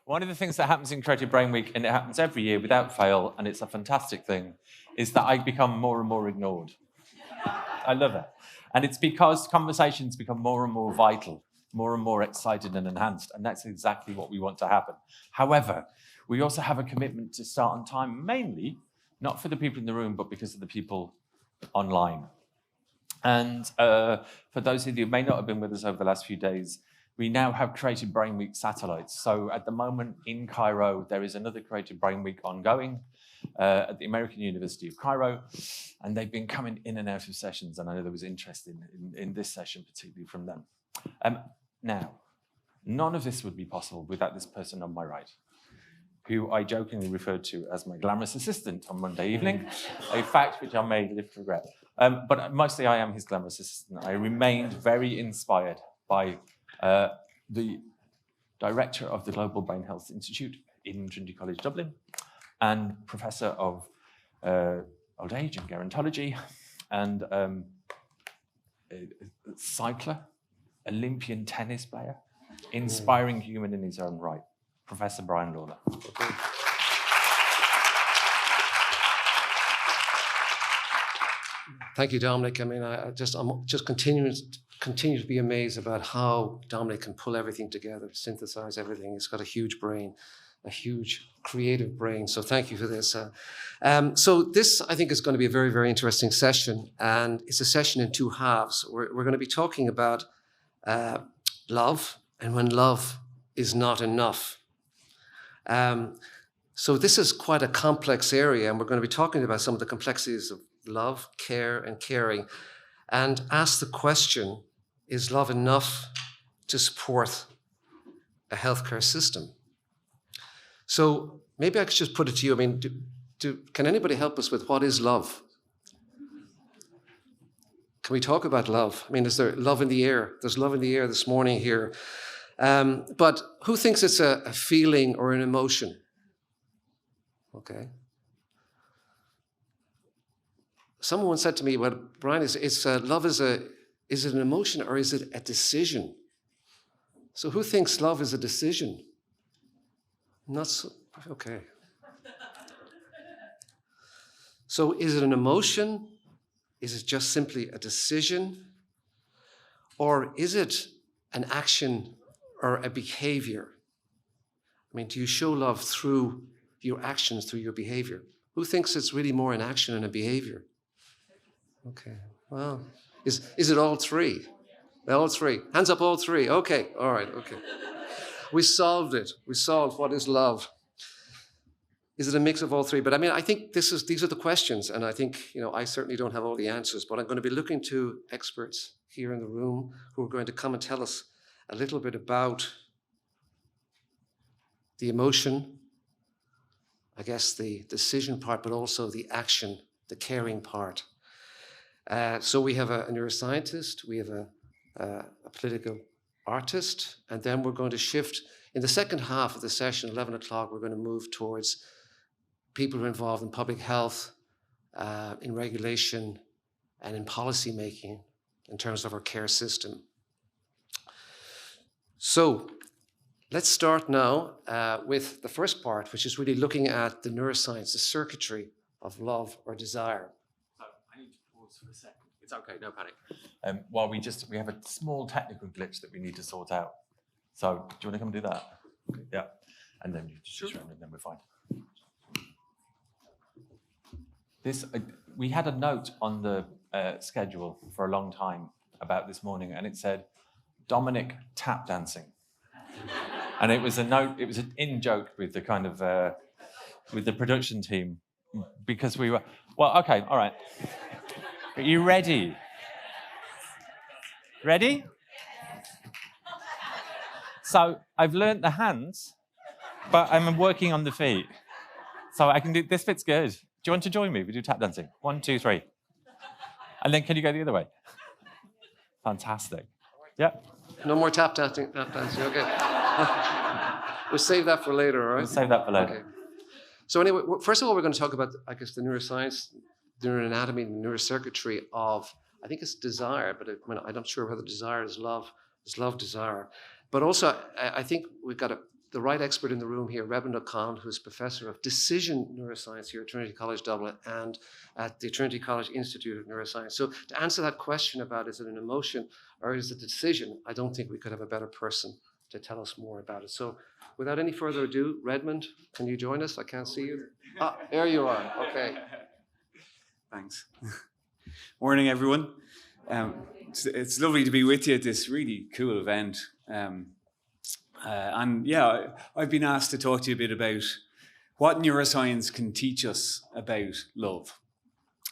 One of the things that happens in Creative Brain Week, and it happens every year without fail, and it's a fantastic thing, is that I become more and more ignored. I love it. And it's because conversations become more and more vital, more and more excited and enhanced, and that's exactly what we want to happen. However, we also have a commitment to start on time, mainly not for the people in the room, but because of the people online. And for those of you who may not have been with us over the last few days, we now have Creative Brain Week satellites. So at the moment in Cairo, there is another Creative Brain Week ongoing at the American University of Cairo, and they've been coming in and out of sessions, and I know there was interest in this session, particularly from them. Now, none of this would be possible without this person on my right, who I jokingly referred to as my glamorous assistant on Monday evening, a fact which I may live to regret. But mostly I am his glamorous assistant. I remained very inspired by the director of the Global Brain Health Institute in Trinity College Dublin, and professor of old age and gerontology, and a cycler, Olympian tennis player, inspiring human in his own right, Professor Brian Lawlor. Thank you, Dominic. I mean, I'm just continue to be amazed about how Dominic can pull everything together, synthesize everything. He's got a huge brain, a huge creative brain. So thank you for this. So this, I think, is going to be a very, very interesting session. And it's a session in two halves. We're going to be talking about love and when love is not enough. So this is quite a complex area, and we're going to be talking about some of the complexities of love, care, and caring, and ask the question, is love enough to support a healthcare system? So maybe I could just put it to you. I mean, can anybody help us with what is love? Can we talk about love? I mean, is there love in the air? There's love in the air this morning here. But who thinks it's a feeling or an emotion? Okay. Someone said to me, well, Brian, love is it an emotion or is it a decision? So who thinks love is a decision? Not so, okay. So is it an emotion? Is it just simply a decision? Or is it an action or a behavior? I mean, do you show love through your actions, through your behavior? Who thinks it's really more an action and a behavior? Okay, well, is it all three? All three. Hands up, all three. Okay, all right, okay. We solved it. We solved what is love. Is it a mix of all three? But I mean, I think these are the questions, and I think, I certainly don't have all the answers, but I'm going to be looking to experts here in the room who are going to come and tell us a little bit about the emotion, I guess the decision part, but also the action, the caring part. So we have a neuroscientist, we have a political artist, and then we're going to shift. In the second half of the session, 11 o'clock, we're going to move towards people who are involved in public health, in regulation, and in policy making in terms of our care system. So let's start now with the first part, which is really looking at the neuroscience, the circuitry of love or desire. So I need to pause for a second. It's okay, no panic. While we have a small technical glitch that we need to sort out. So do you want to come do that? Okay. Yeah. And then you just run, and then we're fine. We had a note on the schedule for a long time about this morning, and it said, Dominic tap dancing. And it was a note, it was an in-joke with the kind of, with the production team, because we were, well, okay, all right. Are you ready? Ready? So I've learnt the hands, but I'm working on the feet. So I can do, this bit's good. Do you want to join me? We do tap dancing. 1, 2, 3. And then can you go the other way? Fantastic. Yeah. No more tap dancing, okay. We'll save that for later, all right? We'll save that for later. Okay. So anyway, first of all, we're going to talk about, I guess, the neuroscience, the neuroanatomy, the neurocircuitry of, I think it's desire, but I'm not sure whether desire is love desire. But also, I think we've got to the right expert in the room here, Redmond O'Connell, who's Professor of Decision Neuroscience here at Trinity College Dublin and at the Trinity College Institute of Neuroscience. So to answer that question about is it an emotion or is it a decision, I don't think we could have a better person to tell us more about it. So without any further ado, Redmond, can you join us? I can't see you. Ah, there you are. Okay. Thanks. Morning, everyone. It's lovely to be with you at this really cool event. And yeah, I've been asked to talk to you a bit about what neuroscience can teach us about love.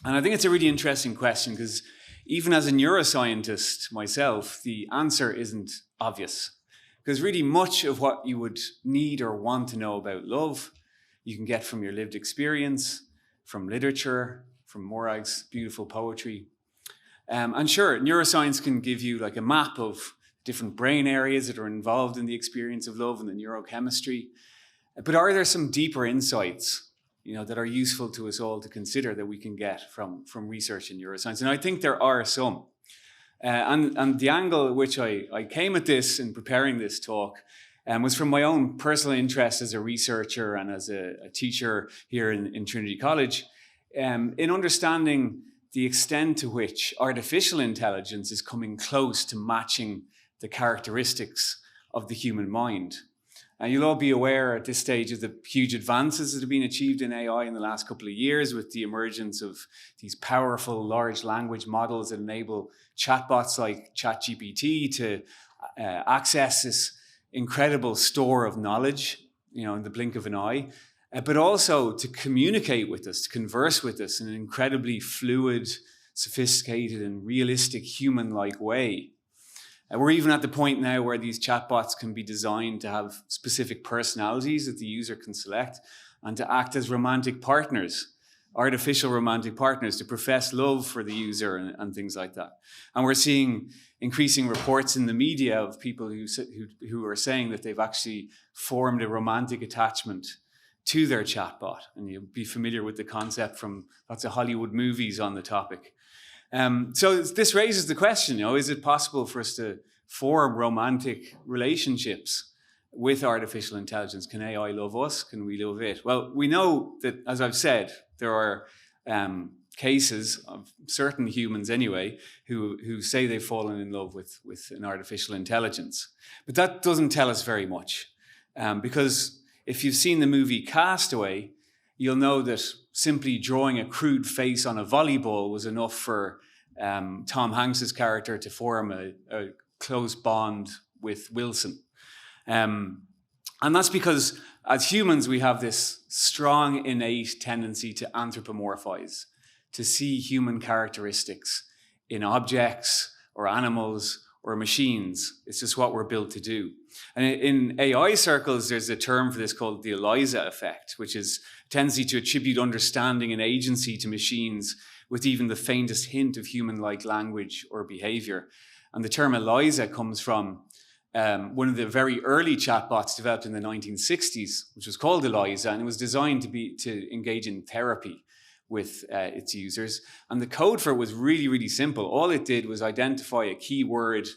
And I think it's a really interesting question because even as a neuroscientist myself, the answer isn't obvious. Because really much of what you would need or want to know about love, you can get from your lived experience, from literature, from Morag's beautiful poetry. And sure, neuroscience can give you like a map of different brain areas that are involved in the experience of love and the neurochemistry. But are there some deeper insights, that are useful to us all to consider that we can get from research in neuroscience? And I think there are some. And the angle at which I came at this in preparing this talk was from my own personal interest as a researcher and as a teacher here in Trinity College, in understanding the extent to which artificial intelligence is coming close to matching the characteristics of the human mind. And you'll all be aware at this stage of the huge advances that have been achieved in AI in the last couple of years with the emergence of these powerful large language models that enable chatbots like ChatGPT to access this incredible store of knowledge, in the blink of an eye, but also to communicate with us, to converse with us in an incredibly fluid, sophisticated, and realistic human-like way. We're even at the point now where these chatbots can be designed to have specific personalities that the user can select and to act as romantic partners, artificial romantic partners, to profess love for the user and things like that. And we're seeing increasing reports in the media of people who are saying that they've actually formed a romantic attachment to their chatbot. And you'll be familiar with the concept from lots of Hollywood movies on the topic. So this raises the question, is it possible for us to form romantic relationships with artificial intelligence? Can AI love us? Can we love it? Well, we know that, as I've said, there are cases of certain humans anyway who say they've fallen in love with an artificial intelligence. But that doesn't tell us very much because if you've seen the movie Castaway, you'll know that simply drawing a crude face on a volleyball was enough for Tom Hanks's character to form a close bond with Wilson. And that's because as humans, we have this strong innate tendency to anthropomorphize, to see human characteristics in objects or animals or machines. It's just what we're built to do. And in AI circles, there's a term for this called the ELIZA effect, which is a tendency to attribute understanding and agency to machines with even the faintest hint of human-like language or behavior. And the term ELIZA comes from one of the very early chatbots developed in the 1960s, which was called ELIZA, and it was designed to engage in therapy with its users. And the code for it was really, really simple. All it did was identify a key word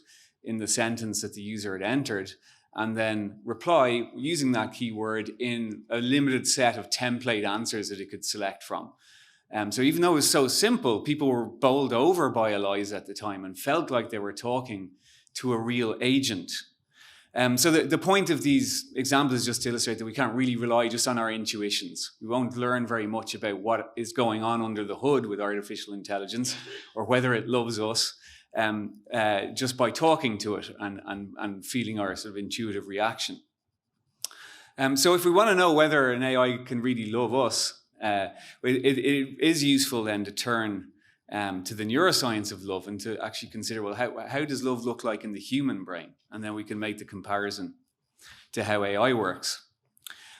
in the sentence that the user had entered and then reply using that keyword in a limited set of template answers that it could select from. So even though it was so simple, people were bowled over by ELIZA at the time and felt like they were talking to a real agent. So the point of these examples is just to illustrate that we can't really rely just on our intuitions. We won't learn very much about what is going on under the hood with artificial intelligence or whether it loves us just by talking to it and feeling our sort of intuitive reaction. So if we want to know whether an AI can really love us, it is useful then to turn to the neuroscience of love and to actually consider, well, how does love look like in the human brain? And then we can make the comparison to how AI works.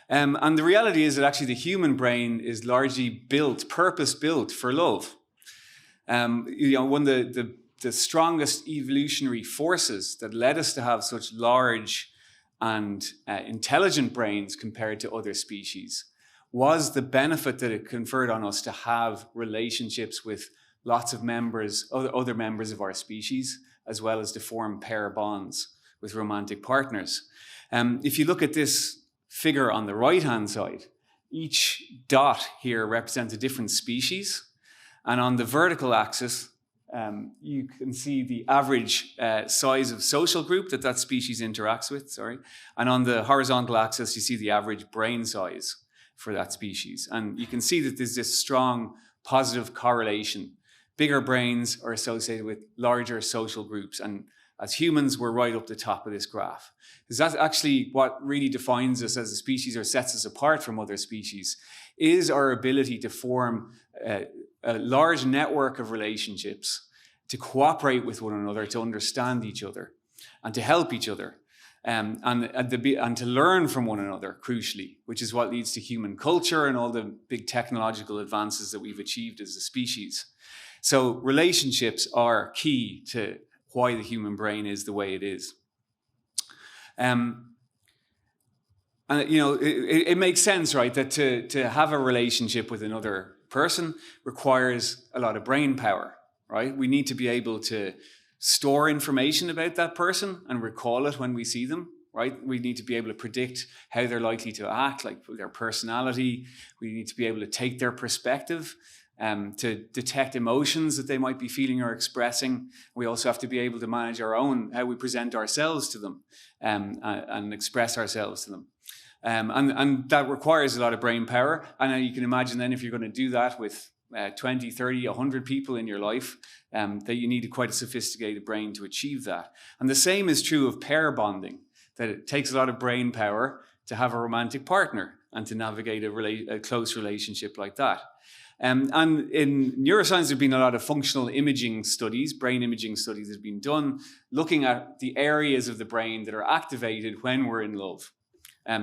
And the reality is that actually the human brain is largely purpose-built for love. One of the strongest evolutionary forces that led us to have such large and intelligent brains compared to other species was the benefit that it conferred on us to have relationships with lots of other members of our species, as well as to form pair bonds with romantic partners. If you look at this figure on the right-hand side, each dot here represents a different species. And on the vertical axis, you can see the average size of social group that species interacts with, And on the horizontal axis, you see the average brain size for that species. And you can see that there's this strong positive correlation. Bigger brains are associated with larger social groups. And as humans, we're right up the top of this graph. Because that's actually what really defines us as a species or sets us apart from other species, is our ability to form a large network of relationships, to cooperate with one another, to understand each other, and to help each other, and to learn from one another, crucially, which is what leads to human culture and all the big technological advances that we've achieved as a species. So relationships are key to why the human brain is the way it is. And it makes sense, right, that to have a relationship with another person requires a lot of brain power, right? We need to be able to store information about that person and recall it when we see them, right? We need to be able to predict how they're likely to act, like their personality. We need to be able to take their perspective, to detect emotions that they might be feeling or expressing. We also have to be able to manage our own, how we present ourselves to them, and express ourselves to them. And that requires a lot of brain power. And you can imagine then if you're going to do that with 20, 30, 100 people in your life, that you need quite a sophisticated brain to achieve that. And the same is true of pair bonding, that it takes a lot of brain power to have a romantic partner and to navigate a close relationship like that. And in neuroscience, there's been a lot of functional imaging studies, brain imaging studies that have been done, looking at the areas of the brain that are activated when we're in love.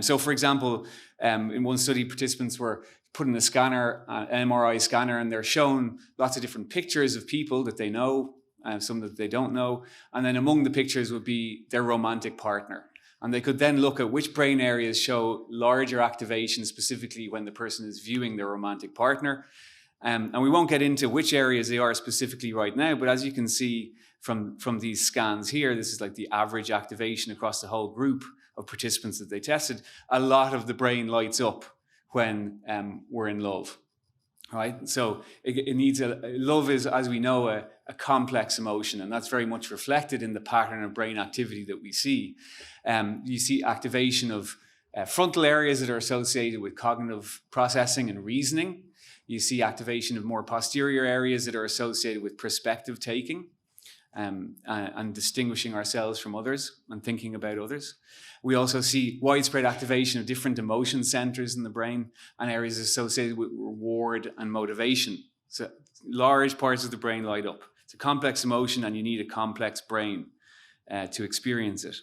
So, for example, in one study, participants were put in a scanner, an MRI scanner, and they're shown lots of different pictures of people that they know, some that they don't know. And then among the pictures would be their romantic partner. And they could then look at which brain areas show larger activation, specifically when the person is viewing their romantic partner. And we won't get into which areas they are specifically right now, but as you can see from these scans here, this is like the average activation across the whole group of participants that they tested. A lot of the brain lights up when we're in love, right? So it needs love is, as we know, a complex emotion, and that's very much reflected in the pattern of brain activity that we see. You see activation of frontal areas that are associated with cognitive processing and reasoning. You see activation of more posterior areas that are associated with perspective taking and distinguishing ourselves from others and thinking about others. We also see widespread activation of different emotion centers in the brain and areas associated with reward and motivation. So large parts of the brain light up. It's a complex emotion and you need a complex brain to experience it.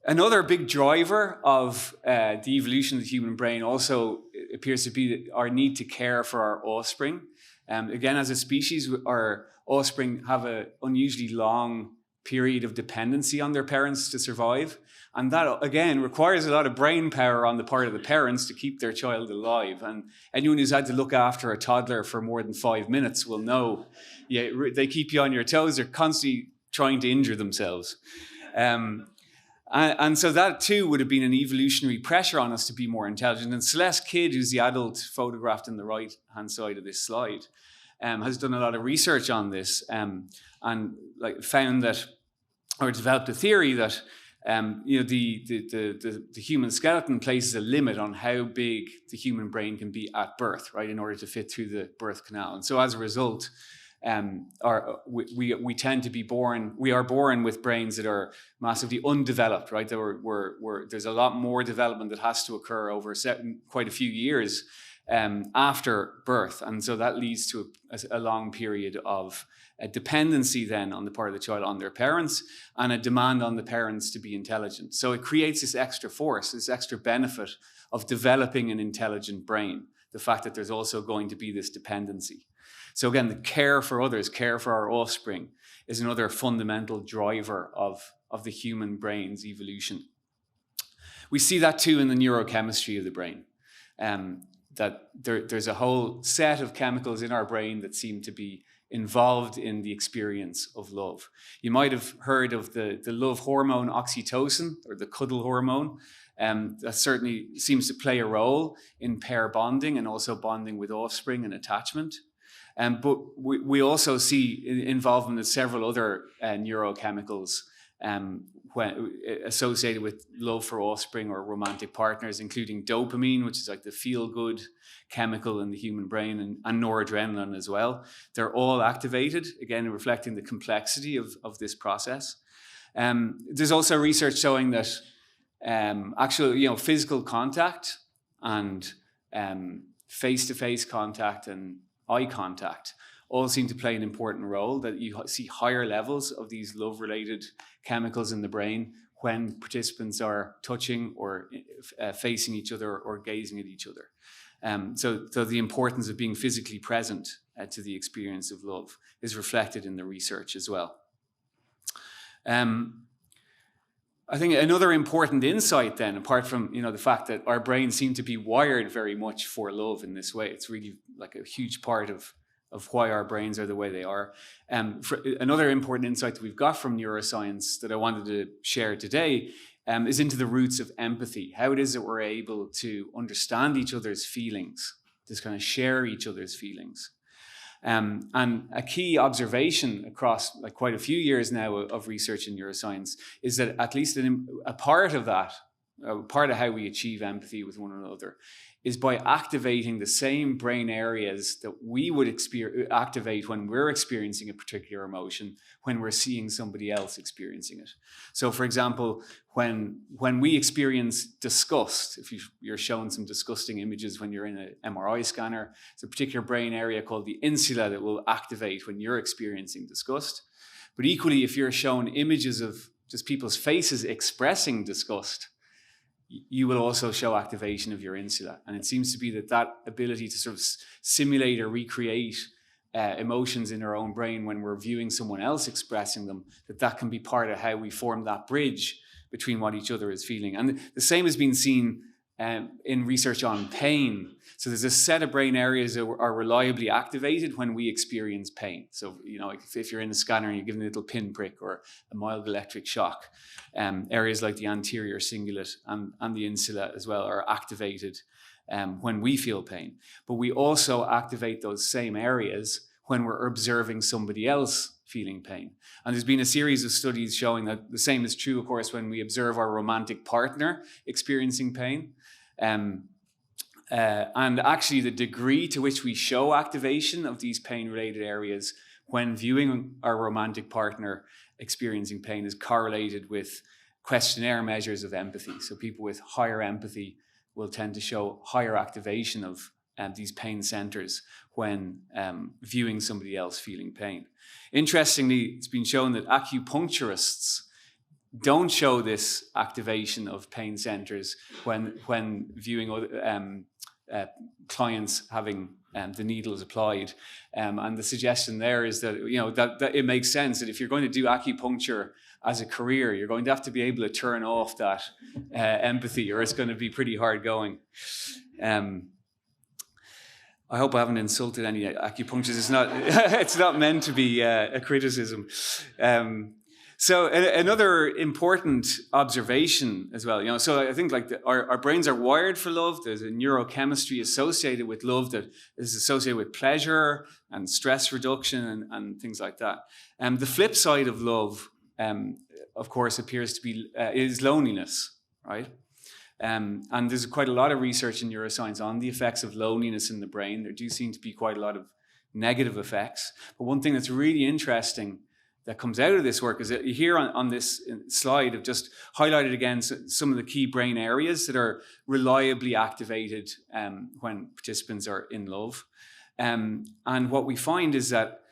Another big driver of the evolution of the human brain also appears to be our need to care for our offspring. Again, as a species, our offspring have an unusually long period of dependency on their parents to survive. And that, again, requires a lot of brain power on the part of the parents to keep their child alive. And anyone who's had to look after a toddler for more than 5 minutes will know, they keep you on your toes. They're constantly trying to injure themselves. And so that too would have been an evolutionary pressure on us to be more intelligent. And Celeste Kidd, who's the adult photographed on the right-hand side of this slide, has done a lot of research on this and found that, or developed a theory that the human skeleton places a limit on how big the human brain can be at birth, right, in order to fit through the birth canal. And so as a result, we tend to be born. We are born with brains that are massively undeveloped, right? There's a lot more development that has to occur over quite a few years after birth, and so that leads to a long period of dependency then on the part of the child on their parents, and a demand on the parents to be intelligent. So it creates this extra force, this extra benefit of developing an intelligent brain. The fact that there's also going to be this dependency. So again, the care for others, care for our offspring, is another fundamental driver of the human brain's evolution. We see that too in the neurochemistry of the brain, that there's a whole set of chemicals in our brain that seem to be involved in the experience of love. You might have heard of the love hormone oxytocin, or the cuddle hormone. That certainly seems to play a role in pair bonding and also bonding with offspring and attachment. But we also see involvement in several other neurochemicals associated with love for offspring or romantic partners, including dopamine, which is like the feel-good chemical in the human brain, and noradrenaline as well. They're all activated, again, reflecting the complexity of this process. There's also research showing that actual, physical contact and face-to-face contact and eye contact all seem to play an important role, that you see higher levels of these love-related chemicals in the brain when participants are touching or facing each other or gazing at each other. So the importance of being physically present to the experience of love is reflected in the research as well. I think another important insight then, apart from the fact that our brains seem to be wired very much for love in this way, it's really like a huge part of why our brains are the way they are. Another important insight that we've got from neuroscience that I wanted to share today is into the roots of empathy. How it is that we're able to understand each other's feelings, just kind of share each other's feelings. And a key observation across quite a few years now of research in neuroscience is that at least a part of that, a part of how we achieve empathy with one another, is by activating the same brain areas that we would activate when we're experiencing a particular emotion, when we're seeing somebody else experiencing it. So, for example, when we experience disgust, if you're shown some disgusting images when you're in an MRI scanner, it's a particular brain area called the insula that will activate when you're experiencing disgust. But equally, if you're shown images of just people's faces expressing disgust, you will also show activation of your insula. And it seems to be that ability to sort of simulate or recreate emotions in our own brain when we're viewing someone else expressing them, that can be part of how we form that bridge between what each other is feeling. And the same has been seen in research on pain. So there's a set of brain areas that are reliably activated when we experience pain. So, if you're in a scanner and you're given a little pinprick or a mild electric shock, areas like the anterior cingulate and the insula as well are activated when we feel pain. But we also activate those same areas when we're observing somebody else feeling pain. And there's been a series of studies showing that the same is true, of course, when we observe our romantic partner experiencing pain. And actually the degree to which we show activation of these pain-related areas when viewing our romantic partner experiencing pain is correlated with questionnaire measures of empathy. So people with higher empathy will tend to show higher activation of these pain centers when viewing somebody else feeling pain. Interestingly, it's been shown that acupuncturists don't show this activation of pain centers when viewing clients having the needles applied. And the suggestion there is that, that it makes sense that if you're going to do acupuncture as a career, you're going to have to be able to turn off that empathy, or it's going to be pretty hard going. I hope I haven't insulted any acupuncturists. It's not meant to be a criticism. So another important observation as well, so I think our brains are wired for love. There's a neurochemistry associated with love that is associated with pleasure and stress reduction and things like that. The flip side of love, of course, appears to be is loneliness, right? And there's quite a lot of research in neuroscience on the effects of loneliness in the brain. There do seem to be quite a lot of negative effects. But one thing that's really interesting that comes out of this work is that you hear on this slide have just highlighted again some of the key brain areas that are reliably activated when participants are in love. And what we find is that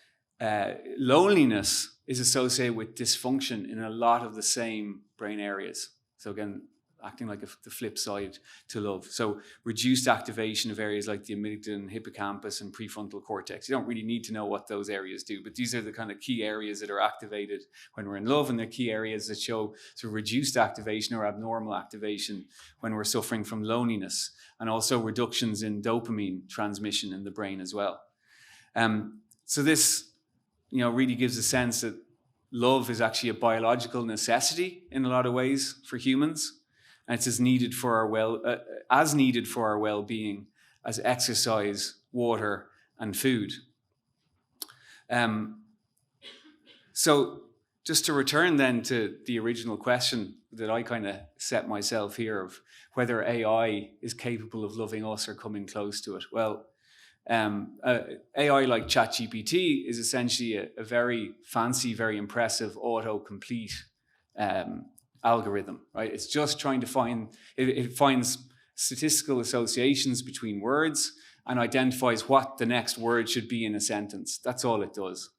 loneliness is associated with dysfunction in a lot of the same brain areas. So again, acting like the flip side to love. So reduced activation of areas like the amygdala, hippocampus, and prefrontal cortex. You don't really need to know what those areas do, but these are the kind of key areas that are activated when we're in love, and they're key areas that show sort of reduced activation or abnormal activation when we're suffering from loneliness, and also reductions in dopamine transmission in the brain as well. So this really gives a sense that love is actually a biological necessity in a lot of ways for humans, and it's as needed for our well-being as exercise, water, and food. So just to return then to the original question that I kind of set myself here of whether AI is capable of loving us or coming close to it. Well, AI like ChatGPT is essentially a very fancy, very impressive autocomplete algorithm, right? It's just trying to find, it finds statistical associations between words and identifies what the next word should be in a sentence. That's all it does,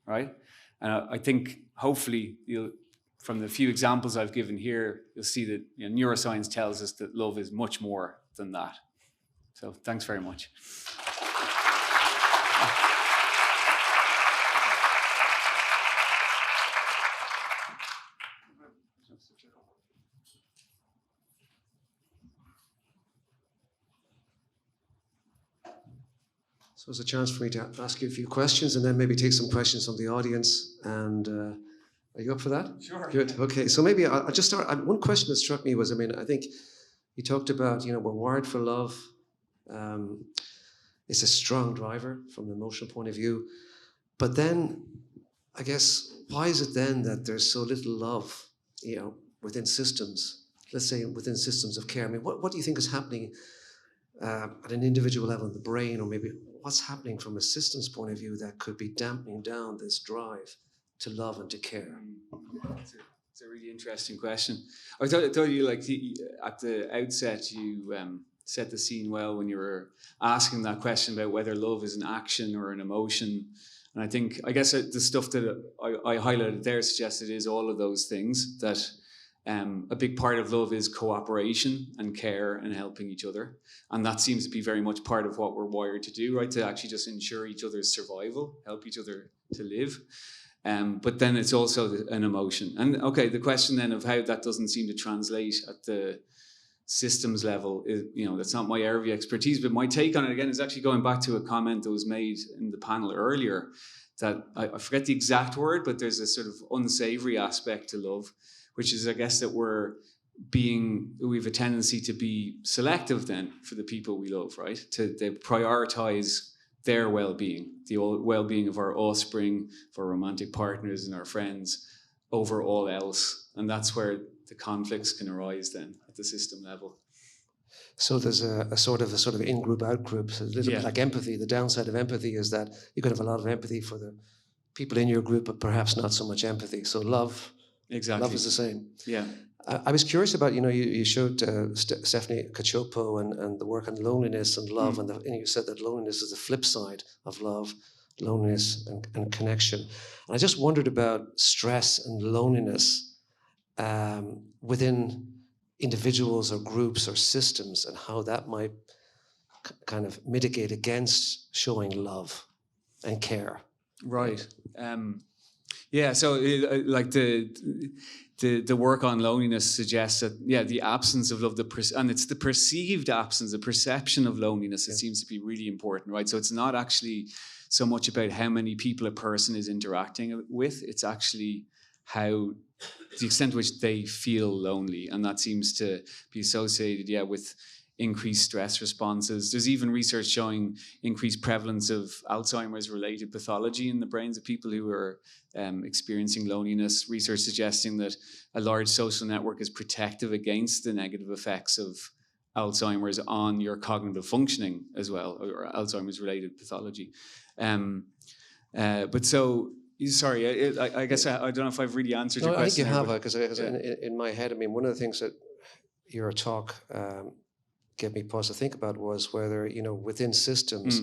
right? And I think hopefully from the few examples I've given here, you'll see that neuroscience tells us that love is much more than that. So thanks very much. So it's a chance for me to ask you a few questions and then maybe take some questions from the audience. And are you up for that? Sure. Good. Okay. So maybe I'll just start. One question that struck me was, I think you talked about, we're wired for love. It's a strong driver from an emotional point of view. But then, I guess, why is it then that there's so little love, within systems? Let's say within systems of care. I mean, what do you think is happening at an individual level in the brain, or maybe what's happening from a systems point of view that could be dampening down this drive to love and to care? It's a really interesting question. I thought you, like, at the outset, you set the scene well when you were asking that question about whether love is an action or an emotion. And I guess the stuff that I highlighted there suggests it is all of those things, that a big part of love is cooperation and care and helping each other. And that seems to be very much part of what we're wired to do, right? To actually just ensure each other's survival, help each other to live. But then it's also an emotion. And okay, the question then of how that doesn't seem to translate at the systems level is, that's not my area of expertise, but my take on it again is actually going back to a comment that was made in the panel earlier, that I forget the exact word, but there's a sort of unsavory aspect to love, which is, I guess, that we have a tendency to be selective then for the people we love, right? They prioritize their well-being, the well-being of our offspring, of our romantic partners and our friends over all else. And that's where the conflicts can arise then at the system level. So there's a sort of in-group, out-group, so a little bit like empathy. The downside of empathy is that you could have a lot of empathy for the people in your group, but perhaps not so much empathy. So love is the same. Yeah. I was curious about, you showed Stephanie Cacioppo and the work on loneliness and love, and you said that loneliness is the flip side of love, loneliness and connection. And I just wondered about stress and loneliness within individuals or groups or systems, and how that might kind of mitigate against showing love and care. Right. Yeah. So like the work on loneliness suggests that, the absence of love, and it's the perceived absence, the perception of loneliness that seems to be really important, right? So it's not actually so much about how many people a person is interacting with, it's actually the extent to which they feel lonely. And that seems to be associated, with increased stress responses. There's even research showing increased prevalence of Alzheimer's related pathology in the brains of people who are experiencing loneliness. Research suggesting that a large social network is protective against the negative effects of Alzheimer's on your cognitive functioning as well, or Alzheimer's related pathology. But so, sorry, I guess I don't know if I've really answered your question. I think you have, because in my head, one of the things that your talk gave me pause to think about was whether, within systems,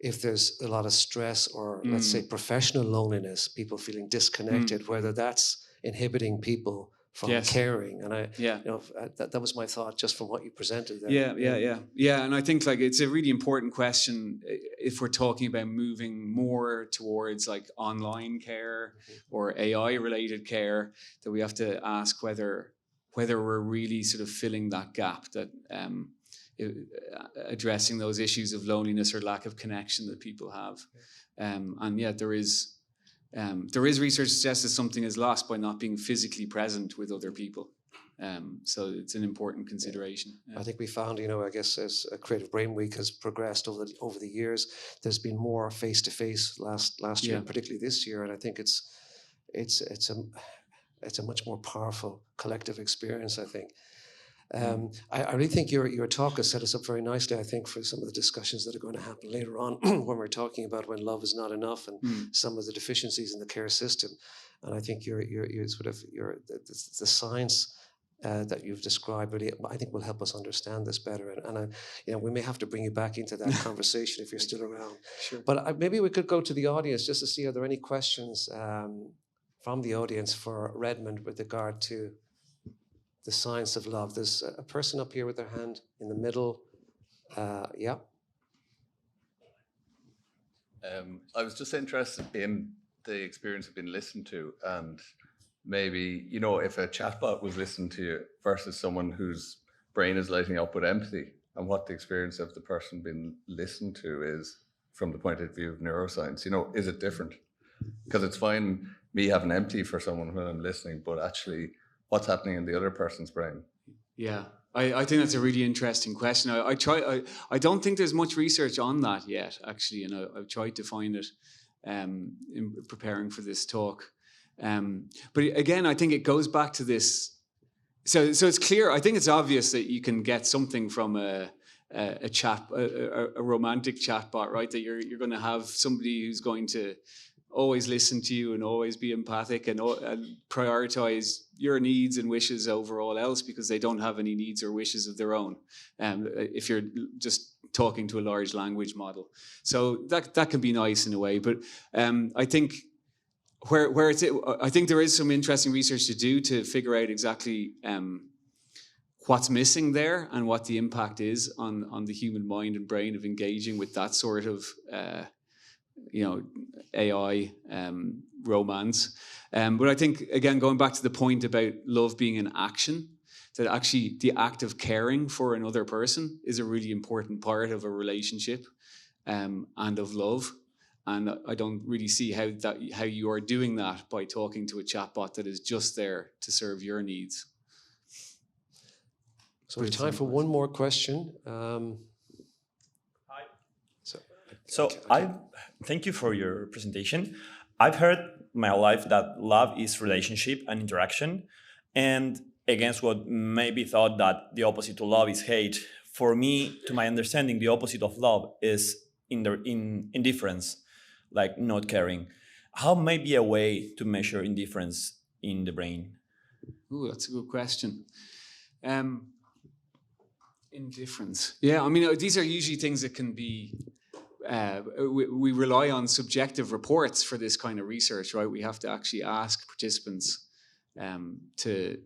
if there's a lot of stress or, let's say, professional loneliness, people feeling disconnected, whether that's inhibiting people from caring. And that was my thought just from what you presented there. Yeah. And I think it's a really important question if we're talking about moving more towards like online care or AI related care, that we have to ask whether we're really sort of filling that gap, that addressing those issues of loneliness or lack of connection that people have. There is There is research that suggests that something is lost by not being physically present with other people. So it's an important consideration. Yeah. I think we found, I guess as Creative Brain Week has progressed over the years, there's been more face-to-face last year, and particularly this year, and I think it's a much more powerful collective experience, I think. I really think your talk has set us up very nicely, I think, for some of the discussions that are going to happen later on when we're talking about when love is not enough and some of the deficiencies in the care system. And I think the science that you've described really, I think, will help us understand this better. And we may have to bring you back into that conversation if you're still around. Sure. But maybe we could go to the audience just to see, are there any questions from the audience for Redmond with regard to the science of love? There's a person up here with their hand in the middle. Yeah. I was just interested in the experience of being listened to, and maybe, if a chatbot was listening to you versus someone whose brain is lighting up with empathy, and what the experience of the person being listened to is from the point of view of neuroscience. Is it different? Because it's fine me having empathy for someone when I'm listening, but actually what's happening in the other person's brain? Yeah, I think that's a really interesting question. I don't think there's much research on that yet, actually, and I've tried to find it in preparing for this talk. But again, I think it goes back to this. So it's clear. I think it's obvious that you can get something from a romantic chatbot, right? That you're going to have somebody who's going to always listen to you and always be empathic and prioritize your needs and wishes over all else because they don't have any needs or wishes of their own. If you're just talking to a large language model, so that can be nice in a way. But I think I think there is some interesting research to do to figure out exactly what's missing there and what the impact is on the human mind and brain of engaging with that sort of AI romance. But I think, again, going back to the point about love being an action, that actually the act of caring for another person is a really important part of a relationship and of love. And I don't really see how you are doing that by talking to a chatbot that is just there to serve your needs. So we have time for one more question. So thank you for your presentation. I've heard my whole life that love is relationship and interaction, and against what may be thought that the opposite to love is hate. For me, to my understanding, the opposite of love is indifference, like not caring. How may be a way to measure indifference in the brain? Ooh, that's a good question. Indifference. Yeah, I mean, these are usually things that can be. We rely on subjective reports for this kind of research, right? We have to actually ask participants to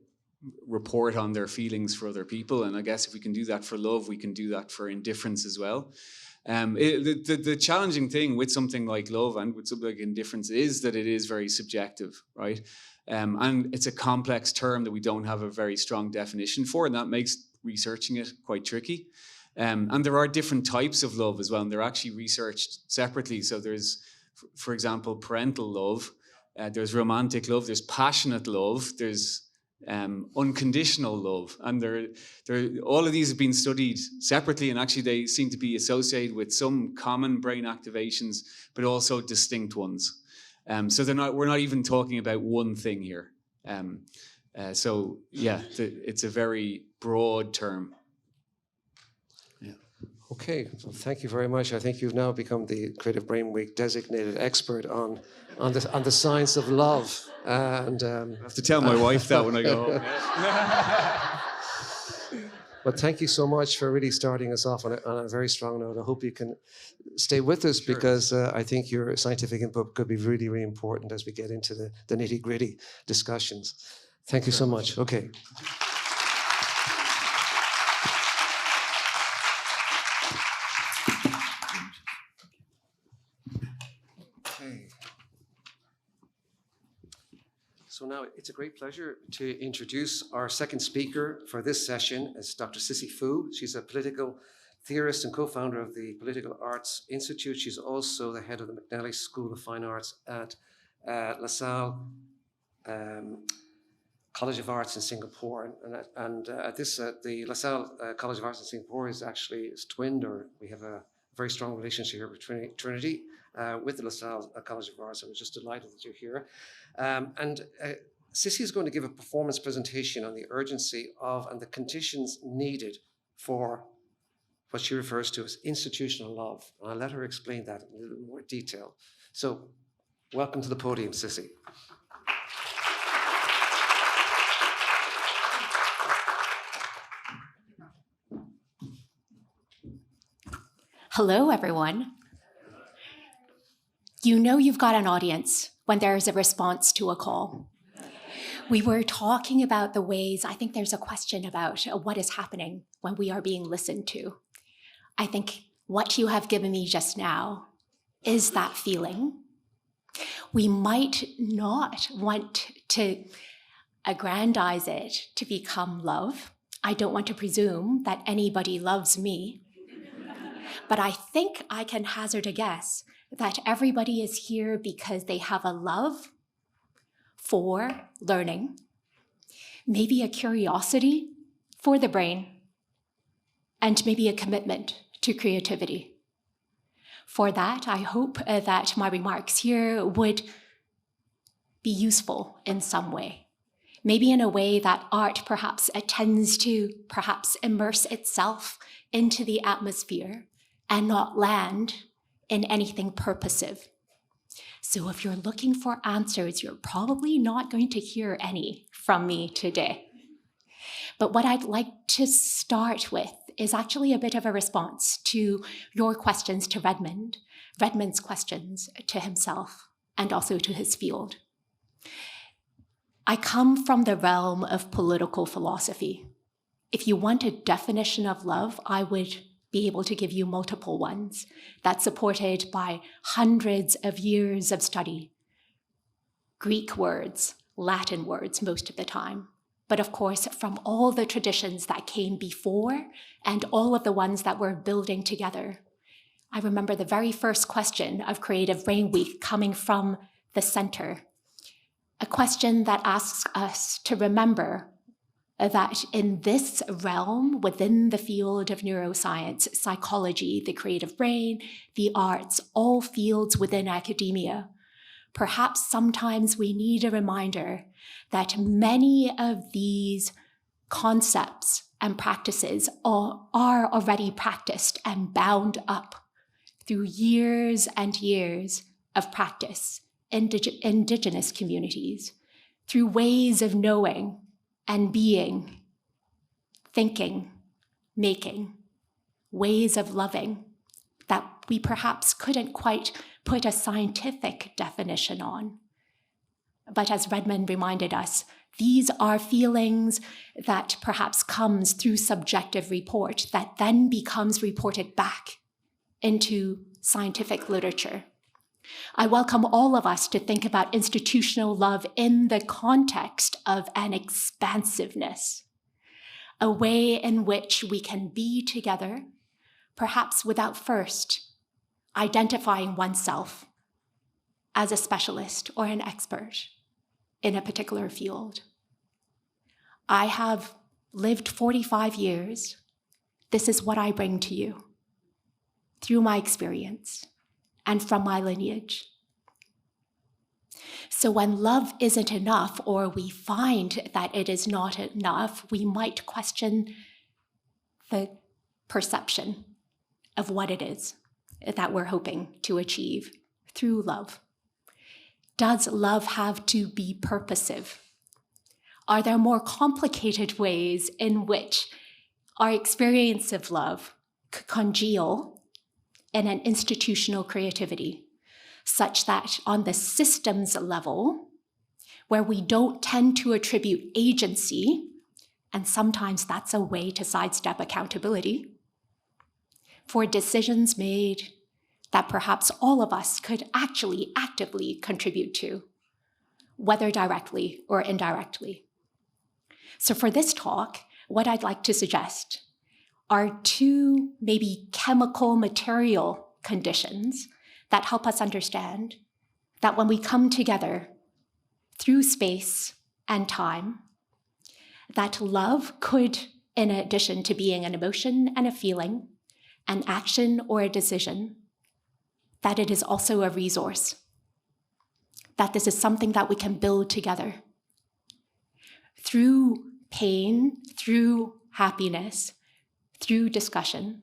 report on their feelings for other people. And I guess if we can do that for love, we can do that for indifference as well. The challenging thing with something like love and with something like indifference is that it is very subjective, right? And it's a complex term that we don't have a very strong definition for, and that makes researching it quite tricky. And there are different types of love as well, and they're actually researched separately. So there's, for example, parental love, there's romantic love, there's passionate love, there's unconditional love. And all of these have been studied separately, and actually they seem to be associated with some common brain activations, but also distinct ones. So we're not even talking about one thing here. So yeah, it's a very broad term. Okay, well, thank you very much. I think you've now become the Creative Brain Week designated expert on the science of love. And I have to tell my wife that when I go home. But thank you so much for really starting us off on a very strong note. I hope you can stay with us because I think your scientific input could be really, really important as we get into the nitty-gritty discussions. Thank you so much. Okay. So now it's a great pleasure to introduce our second speaker for this session. It's Dr. Cissie Fu. She's a political theorist and co-founder of the Political Arts Institute. She's also the head of the McNally School of Fine Arts at LaSalle College of Arts in Singapore, and the LaSalle College of Arts in Singapore is twinned, or we have a very strong relationship here with Trinity, with the LaSalle College of Arts. I'm just delighted that you're here. And Cissie is going to give a performance presentation on the urgency of and the conditions needed for what she refers to as institutional love. And I'll let her explain that in a little more detail. So welcome to the podium, Cissie. Hello, everyone. You know you've got an audience when there is a response to a call. We were talking about the ways, I think there's a question about what is happening when we are being listened to. I think what you have given me just now is that feeling. We might not want to aggrandize it to become love. I don't want to presume that anybody loves me. But I think I can hazard a guess that everybody is here because they have a love for learning, maybe a curiosity for the brain, and maybe a commitment to creativity. For that, I hope that my remarks here would be useful in some way, maybe in a way that art perhaps tends to immerse itself into the atmosphere and not land in anything purposive. So if you're looking for answers, you're probably not going to hear any from me today. But what I'd like to start with is actually a bit of a response to your questions to Redmond, Redmond's questions to himself, and also to his field. I come from the realm of political philosophy. If you want a definition of love, I would be able to give you multiple ones that's supported by hundreds of years of study. Greek words, Latin words most of the time, but of course from all the traditions that came before and all of the ones that we're building together. I remember the very first question of Creative Brain Week coming from the center, a question that asks us to remember that in this realm, within the field of neuroscience, psychology, the creative brain, the arts, all fields within academia, perhaps sometimes we need a reminder that many of these concepts and practices are already practiced and bound up through years and years of practice in indigenous communities, through ways of knowing and being, thinking, making, ways of loving that we perhaps couldn't quite put a scientific definition on. But as Redmond reminded us, these are feelings that perhaps comes through subjective report that then becomes reported back into scientific literature. I welcome all of us to think about institutional love in the context of an expansiveness, a way in which we can be together, perhaps without first identifying oneself as a specialist or an expert in a particular field. I have lived 45 years. This is what I bring to you through my experience and from my lineage. So when love isn't enough, or we find that it is not enough, we might question the perception of what it is that we're hoping to achieve through love. Does love have to be purposive? Are there more complicated ways in which our experience of love could congeal in an institutional creativity, such that on the systems level, where we don't tend to attribute agency, and sometimes that's a way to sidestep accountability, for decisions made that perhaps all of us could actually actively contribute to, whether directly or indirectly. So for this talk, what I'd like to suggest are two maybe chemical material conditions that help us understand that when we come together through space and time, that love could, in addition to being an emotion and a feeling, an action or a decision, that it is also a resource, that this is something that we can build together. Through pain, through happiness, through discussion,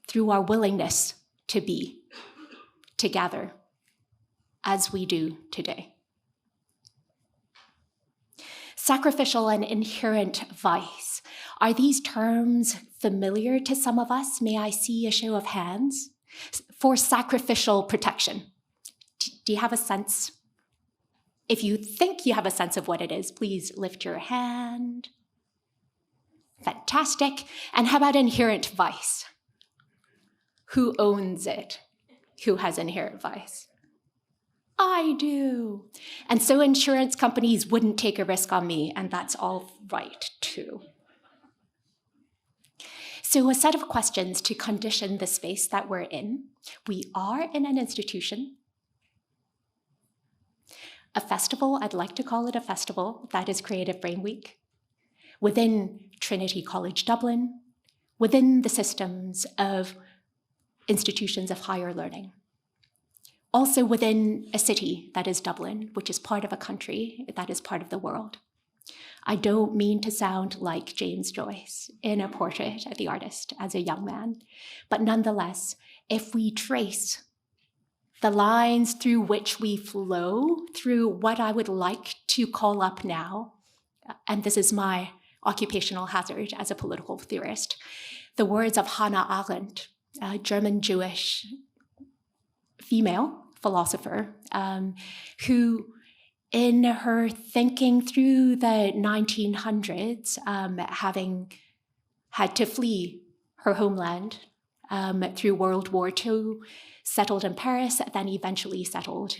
through our willingness to be together as we do today. Sacrificial and inherent vice. Are these terms familiar to some of us? May I see a show of hands? For sacrificial protection. Do you have a sense? If you think you have a sense of what it is, please lift your hand. Fantastic. And how about inherent vice? Who owns it? Who has inherent vice? I do. And so insurance companies wouldn't take a risk on me, and that's all right too. So a set of questions to condition the space that we're in. We are in an institution. A festival, I'd like to call it a festival, that is Creative Brain Week, within Trinity College Dublin, within the systems of institutions of higher learning. Also within a city that is Dublin, which is part of a country that is part of the world. I don't mean to sound like James Joyce in A Portrait of the Artist as a young man, but nonetheless, if we trace the lines through which we flow through what I would like to call up now, and this is my occupational hazard as a political theorist, the words of Hannah Arendt, a German Jewish female philosopher, who in her thinking through the 1900s, having had to flee her homeland through World War II, settled in Paris, then eventually settled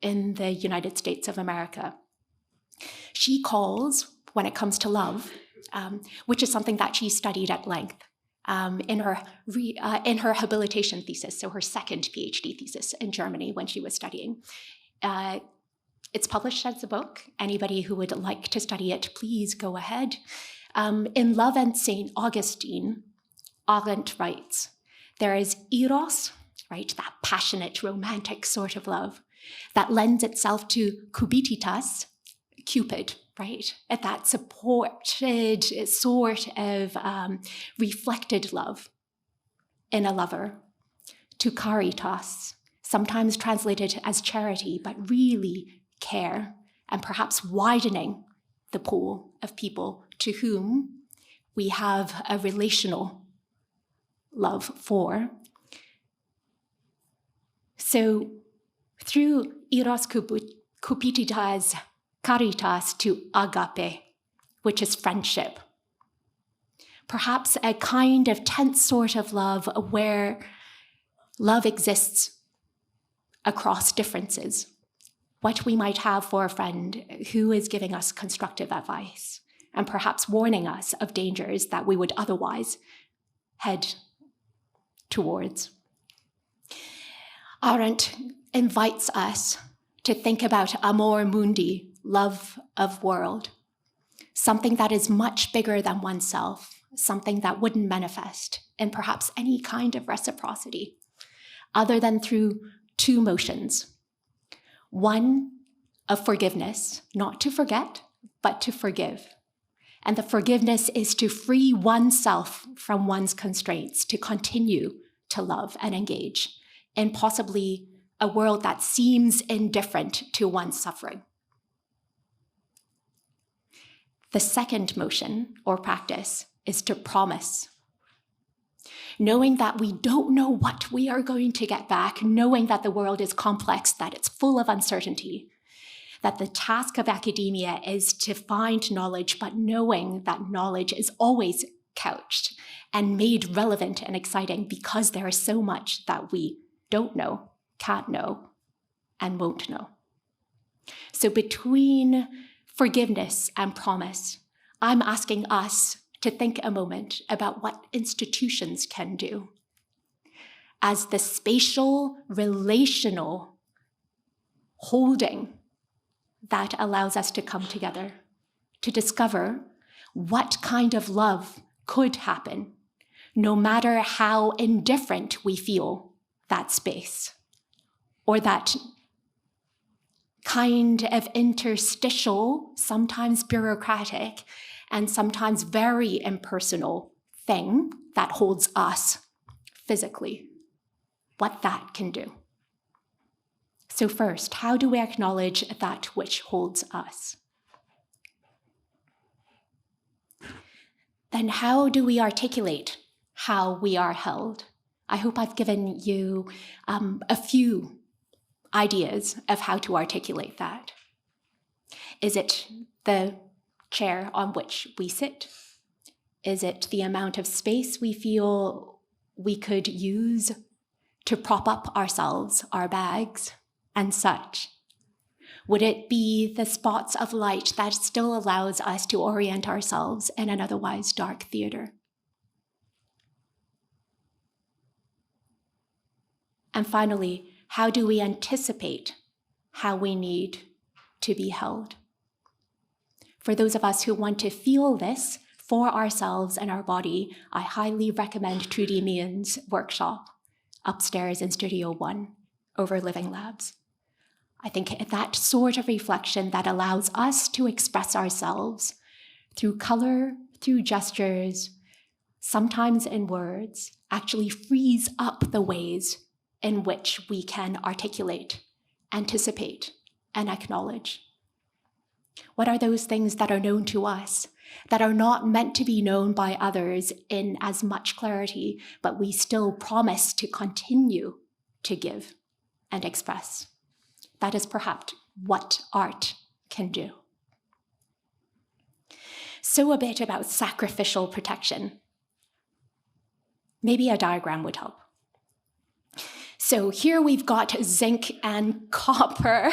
in the United States of America. She calls, when it comes to love, which is something that she studied at length in her habilitation thesis, so her second PhD thesis in Germany when she was studying. It's published as a book. Anybody who would like to study it, please go ahead. In Love and St. Augustine, Arendt writes, there is eros, right, that passionate, romantic sort of love that lends itself to kubititas, Cupid, right, at that supported sort of reflected love in a lover, to caritas, sometimes translated as charity, but really care, and perhaps widening the pool of people to whom we have a relational love for. So through eros kupititas caritas to agape, which is friendship, perhaps a kind of tense sort of love where love exists across differences. What we might have for a friend who is giving us constructive advice and perhaps warning us of dangers that we would otherwise head towards. Arendt invites us to think about amor mundi, love of world, something that is much bigger than oneself, something that wouldn't manifest in perhaps any kind of reciprocity, other than through two motions. One of forgiveness, not to forget, but to forgive. And the forgiveness is to free oneself from one's constraints, to continue to love and engage in possibly a world that seems indifferent to one's suffering. The second motion or practice is to promise. Knowing that we don't know what we are going to get back, knowing that the world is complex, that it's full of uncertainty, that the task of academia is to find knowledge, but knowing that knowledge is always couched and made relevant and exciting because there is so much that we don't know, can't know, and won't know. So between forgiveness and promise, I'm asking us to think a moment about what institutions can do as the spatial, relational holding that allows us to come together, to discover what kind of love could happen, no matter how indifferent we feel that space, or that kind of interstitial, sometimes bureaucratic, and sometimes very impersonal thing that holds us physically, what that can do. So first, how do we acknowledge that which holds us? Then how do we articulate how we are held? I hope I've given you a few ideas of how to articulate that. Is it the chair on which we sit? Is it the amount of space we feel we could use to prop up ourselves, our bags, and such? Would it be the spots of light that still allows us to orient ourselves in an otherwise dark theater? And finally, how do we anticipate how we need to be held? For those of us who want to feel this for ourselves and our body, I highly recommend Trudy Meehan's workshop upstairs in Studio 1 over Living Labs. I think that sort of reflection that allows us to express ourselves through color, through gestures, sometimes in words, actually frees up the ways in which we can articulate, anticipate, and acknowledge. What are those things that are known to us, that are not meant to be known by others in as much clarity, but we still promise to continue to give and express? That is perhaps what art can do. So a bit about sacrificial protection. Maybe a diagram would help. So here we've got zinc and copper.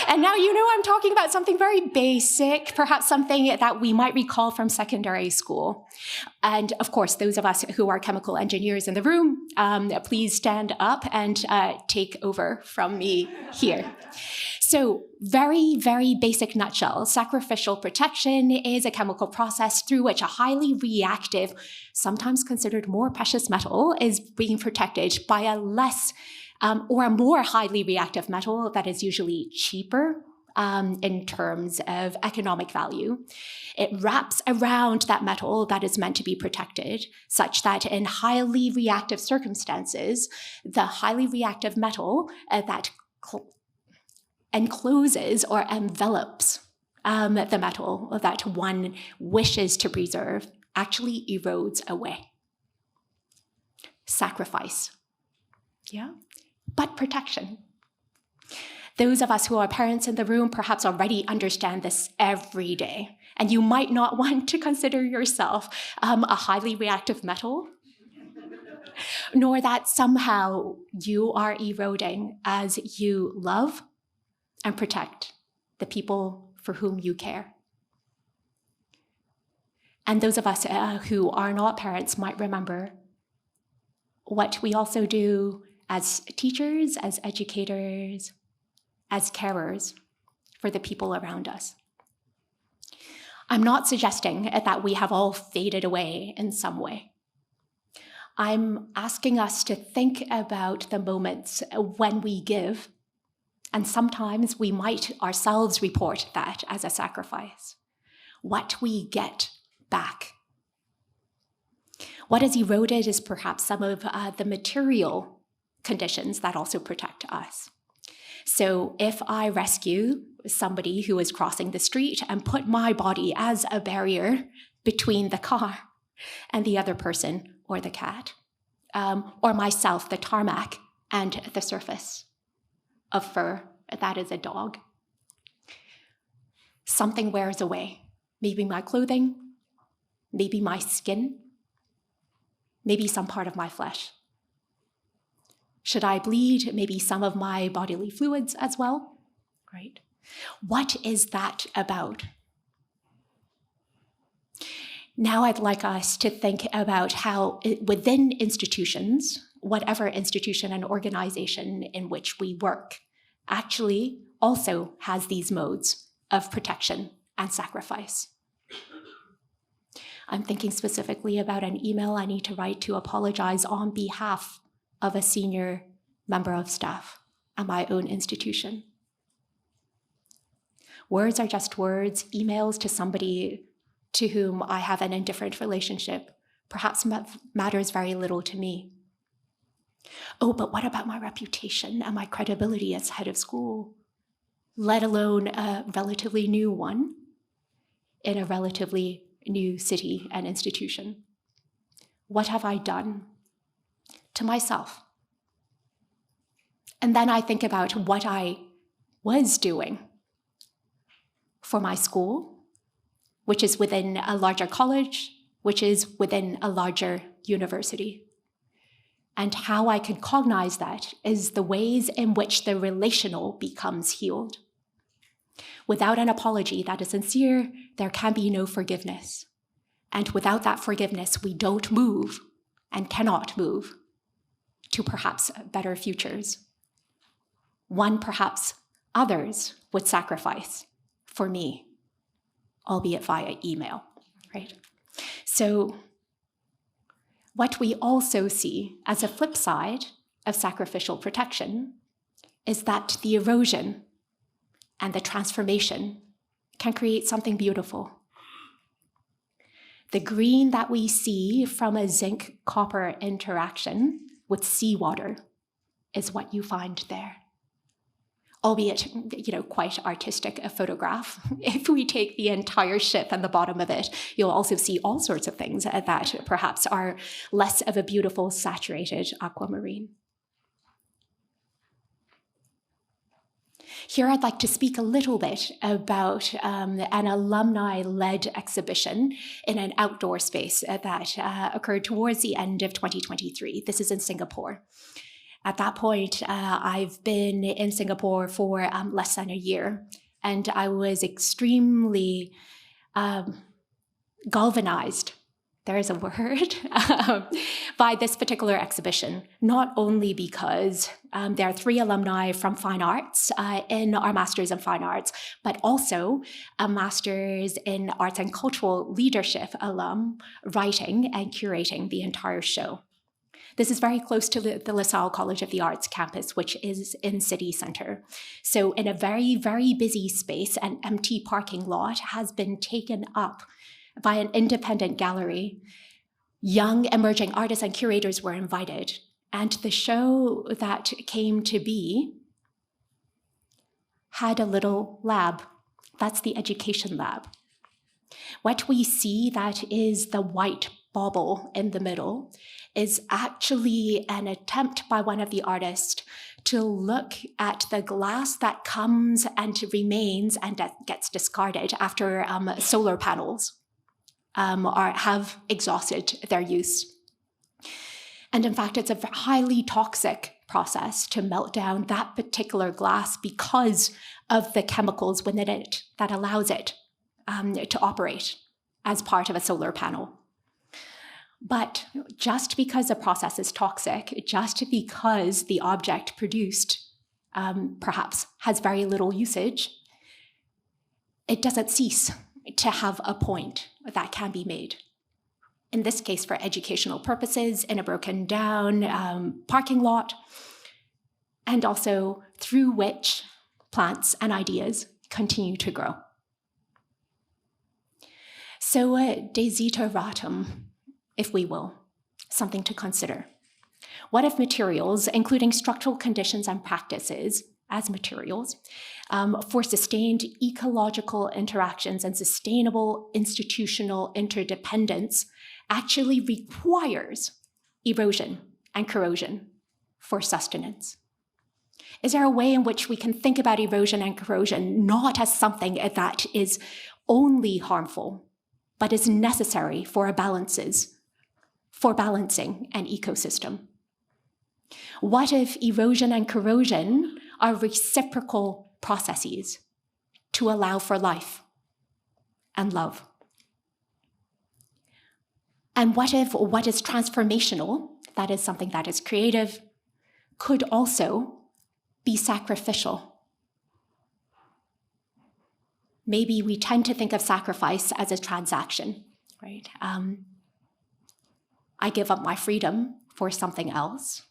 And now you know I'm talking about something very basic, perhaps something that we might recall from secondary school. And of course, those of us who are chemical engineers in the room, please stand up and take over from me here. So very, very basic nutshell, sacrificial protection is a chemical process through which a highly reactive, sometimes considered more precious metal is being protected by a less or a more highly reactive metal that is usually cheaper in terms of economic value. It wraps around that metal that is meant to be protected, such that in highly reactive circumstances, the highly reactive metal that encloses or envelops the metal that one wishes to preserve actually erodes away. Sacrifice. Yeah? But protection. Those of us who are parents in the room perhaps already understand this every day, and you might not want to consider yourself a highly reactive metal, nor that somehow you are eroding as you love and protect the people for whom you care. And those of us who are not parents might remember what we also do as teachers, as educators, as carers for the people around us. I'm not suggesting that we have all faded away in some way. I'm asking us to think about the moments when we give, and sometimes we might ourselves report that as a sacrifice, what we get back. What is eroded is perhaps some of the material conditions that also protect us. So if I rescue somebody who is crossing the street and put my body as a barrier between the car and the other person or the cat, or myself, the tarmac, and the surface of fur, that is a dog, something wears away. Maybe my clothing, maybe my skin, maybe some part of my flesh. Should I bleed? Maybe some of my bodily fluids as well, right? What is that about? Now I'd like us to think about how within institutions, whatever institution and organization in which we work, actually also has these modes of protection and sacrifice. I'm thinking specifically about an email I need to write to apologize on behalf of a senior member of staff at my own institution. Words are just words. Emails to somebody to whom I have an indifferent relationship perhaps matters very little to me. Oh, but what about my reputation and my credibility as head of school, let alone a relatively new one in a relatively new city and institution? What have I done to myself? And then I think about what I was doing for my school, which is within a larger college, which is within a larger university. And how I could cognize that is the ways in which the relational becomes healed. Without an apology that is sincere, there can be no forgiveness. And without that forgiveness, we don't move and cannot move to perhaps better futures. One perhaps others would sacrifice for me, albeit via email, right? So what we also see as a flip side of sacrificial protection is that the erosion and the transformation can create something beautiful. The green that we see from a zinc-copper interaction with seawater is what you find there. Albeit, quite artistic a photograph. If we take the entire ship and the bottom of it, you'll also see all sorts of things that perhaps are less of a beautiful, saturated aquamarine. Here I'd like to speak a little bit about an alumni-led exhibition in an outdoor space that occurred towards the end of 2023. This is in Singapore. At that point, I've been in Singapore for less than a year, and I was extremely galvanized, there is a word, by this particular exhibition, not only because there are 3 alumni from fine arts in our Masters in Fine Arts, but also a Masters in Arts and Cultural Leadership alum writing and curating the entire show. This is very close to the Salle College of the Arts campus, which is in city center. So in a very, very busy space, an empty parking lot has been taken up by an independent gallery. Young emerging artists and curators were invited. And the show that came to be had a little lab. That's the education lab. What we see that is the white bauble in the middle is actually an attempt by one of the artists to look at the glass that comes and remains and that gets discarded after solar panels have exhausted their use. And in fact, it's a highly toxic process to melt down that particular glass because of the chemicals within it that allows it to operate as part of a solar panel. But just because the process is toxic, just because the object produced perhaps has very little usage, it doesn't cease to have a point that can be made. In this case, for educational purposes, in a broken down parking lot, and also through which plants and ideas continue to grow. So desideratum, if we will, something to consider. What if materials, including structural conditions and practices as materials, for sustained ecological interactions and sustainable institutional interdependence actually requires erosion and corrosion for sustenance? Is there a way in which we can think about erosion and corrosion not as something that is only harmful, but is necessary for balancing an ecosystem? What if erosion and corrosion are reciprocal processes to allow for life and love? And what if what is transformational, that is something that is creative, could also be sacrificial maybe we tend to think of sacrifice as a transaction, right? I give up my freedom for something else,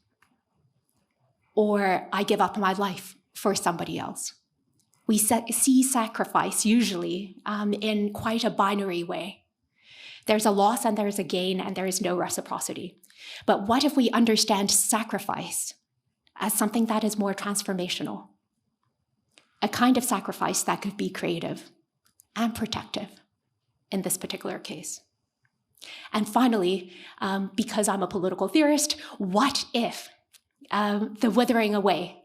or I give up my life for somebody else. We see sacrifice usually in quite a binary way. There's a loss and there's a gain and there is no reciprocity. But what if we understand sacrifice as something that is more transformational? A kind of sacrifice that could be creative and protective in this particular case. And finally, because I'm a political theorist, what if the withering away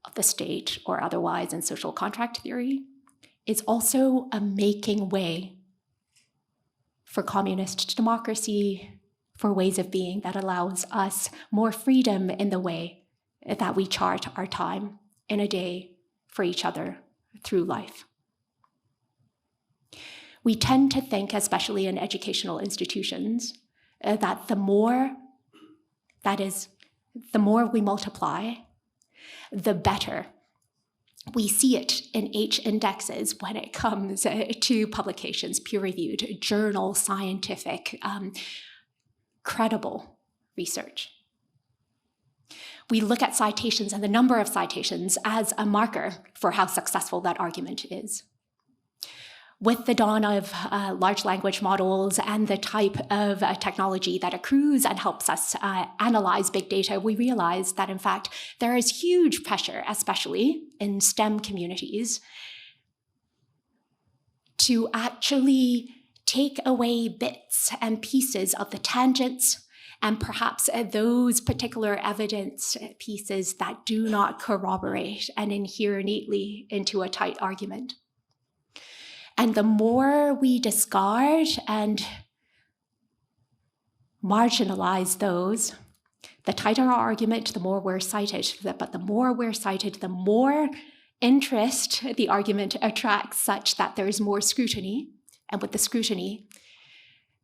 of the state or otherwise in social contract theory is also a making way for communist democracy, for ways of being that allows us more freedom in the way that we chart our time in a day for each other through life. We tend to think, especially in educational institutions, that the more we multiply, the better. We see it in H indexes when it comes to publications, peer-reviewed, journal, scientific, credible research. We look at citations and the number of citations as a marker for how successful that argument is. With the dawn of large language models and the type of technology that accrues and helps us analyze big data, we realize that, in fact, there is huge pressure, especially in STEM communities, to actually take away bits and pieces of the tangents and perhaps those particular evidence pieces that do not corroborate and adhere neatly into a tight argument. And the more we discard and marginalize those, the tighter our argument, the more we're cited. But the more we're cited, the more interest the argument attracts, such that there's more scrutiny. And with the scrutiny,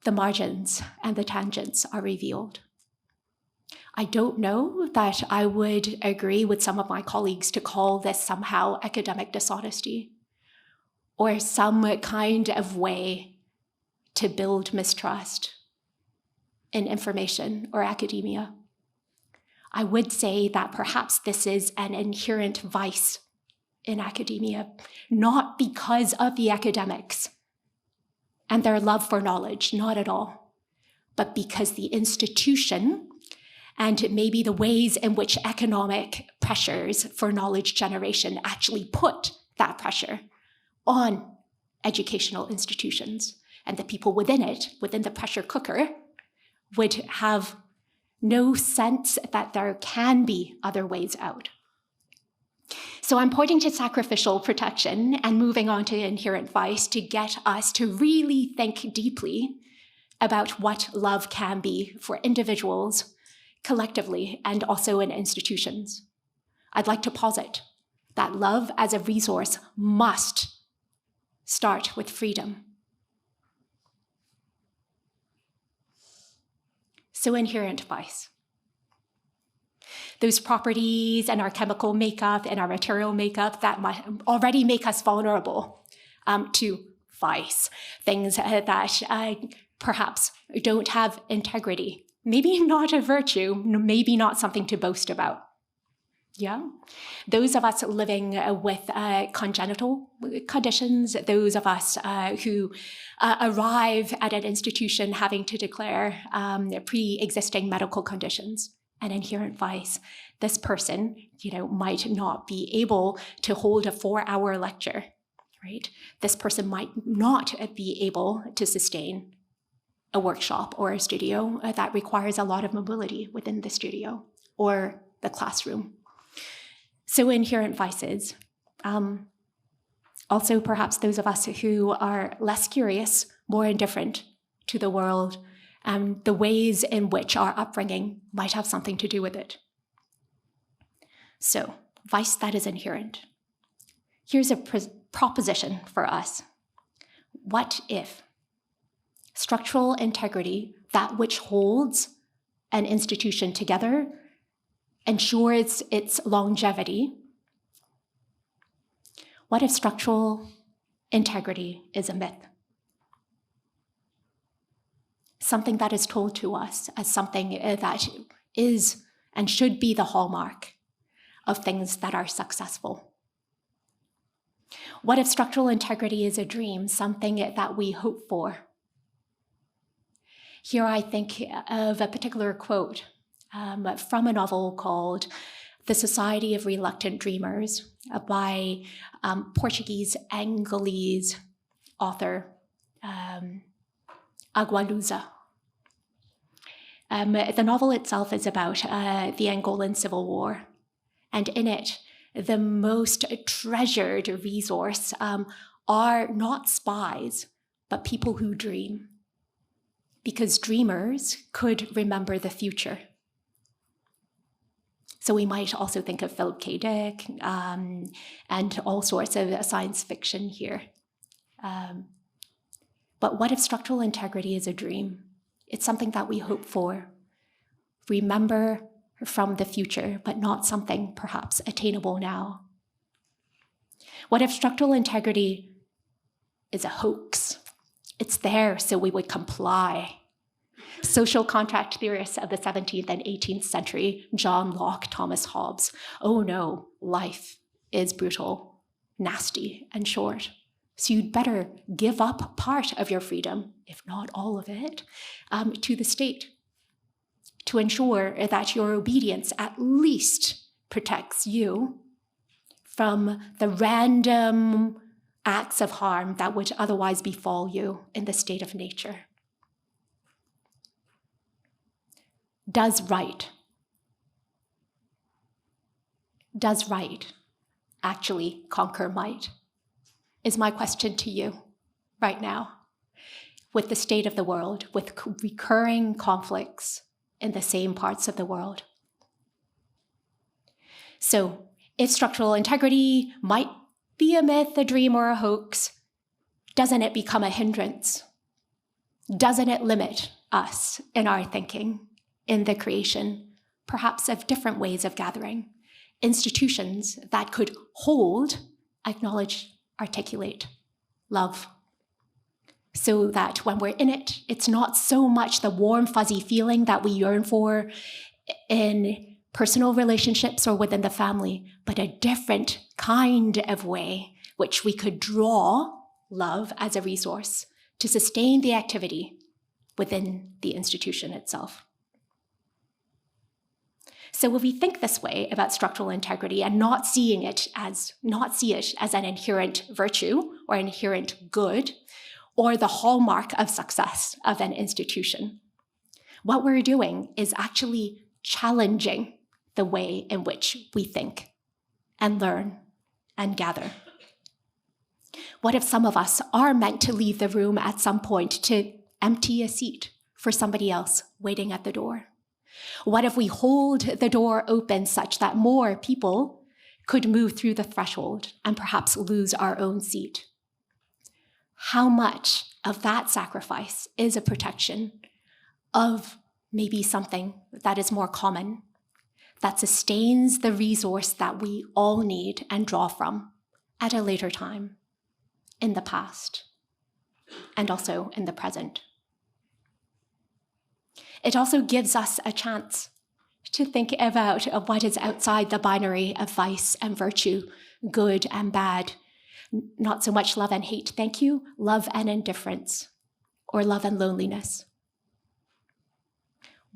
the margins and the tangents are revealed. I don't know that I would agree with some of my colleagues to call this somehow academic dishonesty, or some kind of way to build mistrust in information or academia. I would say that perhaps this is an inherent vice in academia, not because of the academics and their love for knowledge, not at all, but because the institution and maybe the ways in which economic pressures for knowledge generation actually put that pressure on educational institutions, and the people within it, within the pressure cooker, would have no sense that there can be other ways out. So I'm pointing to sacrificial protection and moving on to inherent vice to get us to really think deeply about what love can be for individuals, collectively, and also in institutions. I'd like to posit that love as a resource must start with freedom. So inherent vice. Those properties and our chemical makeup and our material makeup that might already make us vulnerable to vice, things that perhaps don't have integrity, maybe not a virtue, maybe not something to boast about. Yeah, those of us living with congenital conditions, those of us who arrive at an institution having to declare pre-existing medical conditions and inherent vice. This person, might not be able to hold a 4-hour lecture, right? This person might not be able to sustain a workshop or a studio that requires a lot of mobility within the studio or the classroom. So inherent vices. Also, perhaps those of us who are less curious, more indifferent to the world, the ways in which our upbringing might have something to do with it. So, vice that is inherent. Here's a proposition for us. What if structural integrity, that which holds an institution together, ensures its longevity? What if structural integrity is a myth? Something that is told to us as something that is and should be the hallmark of things that are successful. What if structural integrity is a dream, something that we hope for? Here I think of a particular quote from a novel called The Society of Reluctant Dreamers by Portuguese Angolese author Agualusa. The novel itself is about the Angolan Civil War, and in it, the most treasured resource are not spies, but people who dream, because dreamers could remember the future. So we might also think of Philip K. Dick and all sorts of science fiction here. But what if structural integrity is a dream? It's something that we hope for, remember from the future, but not something perhaps attainable now. What if structural integrity is a hoax? It's there so we would comply. Social contract theorists of the 17th and 18th century, John Locke, Thomas Hobbes. Oh no, life is brutal, nasty, and short. So you'd better give up part of your freedom, if not all of it, to the state to ensure that your obedience at least protects you from the random acts of harm that would otherwise befall you in the state of nature. Does right actually conquer might? Is my question to you right now. With the state of the world, with recurring conflicts in the same parts of the world. So, if structural integrity might be a myth, a dream, or a hoax, doesn't it become a hindrance? Doesn't it limit us in our thinking, in the creation, perhaps of different ways of gathering, institutions that could hold, acknowledge, articulate love? So that when we're in it, it's not so much the warm, fuzzy feeling that we yearn for in personal relationships or within the family, but a different kind of way which we could draw love as a resource to sustain the activity within the institution itself. So if we think this way about structural integrity and not see it as an inherent virtue or inherent good, or the hallmark of success of an institution, what we're doing is actually challenging the way in which we think and learn and gather. What if some of us are meant to leave the room at some point to empty a seat for somebody else waiting at the door? What if we hold the door open such that more people could move through the threshold and perhaps lose our own seat? How much of that sacrifice is a protection of maybe something that is more common, that sustains the resource that we all need and draw from at a later time, in the past, and also in the present? It also gives us a chance to think about what is outside the binary of vice and virtue, good and bad. Not so much love and hate, thank you, love and indifference, or love and loneliness.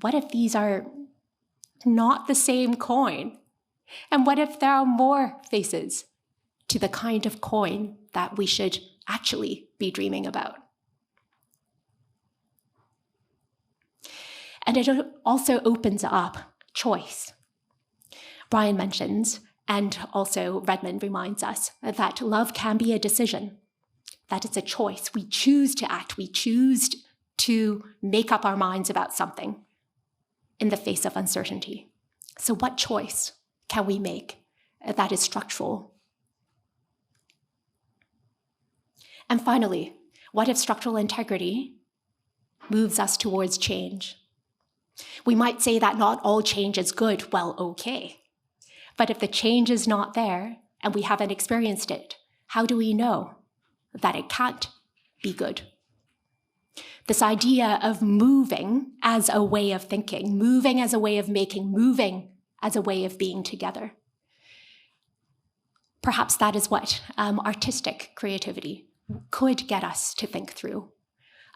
What if these are not the same coin? And what if there are more faces to the kind of coin that we should actually be dreaming about? And it also opens up choice. Brian mentions, and also Redmond reminds us, that love can be a decision, that it's a choice. We choose to act, we choose to make up our minds about something in the face of uncertainty. So what choice can we make that is structural? And finally, what if structural integrity moves us towards change? We might say that not all change is good. Well, okay. But if the change is not there and we haven't experienced it, how do we know that it can't be good? This idea of moving as a way of thinking, moving as a way of making, moving as a way of being together. Perhaps that is what artistic creativity could get us to think through.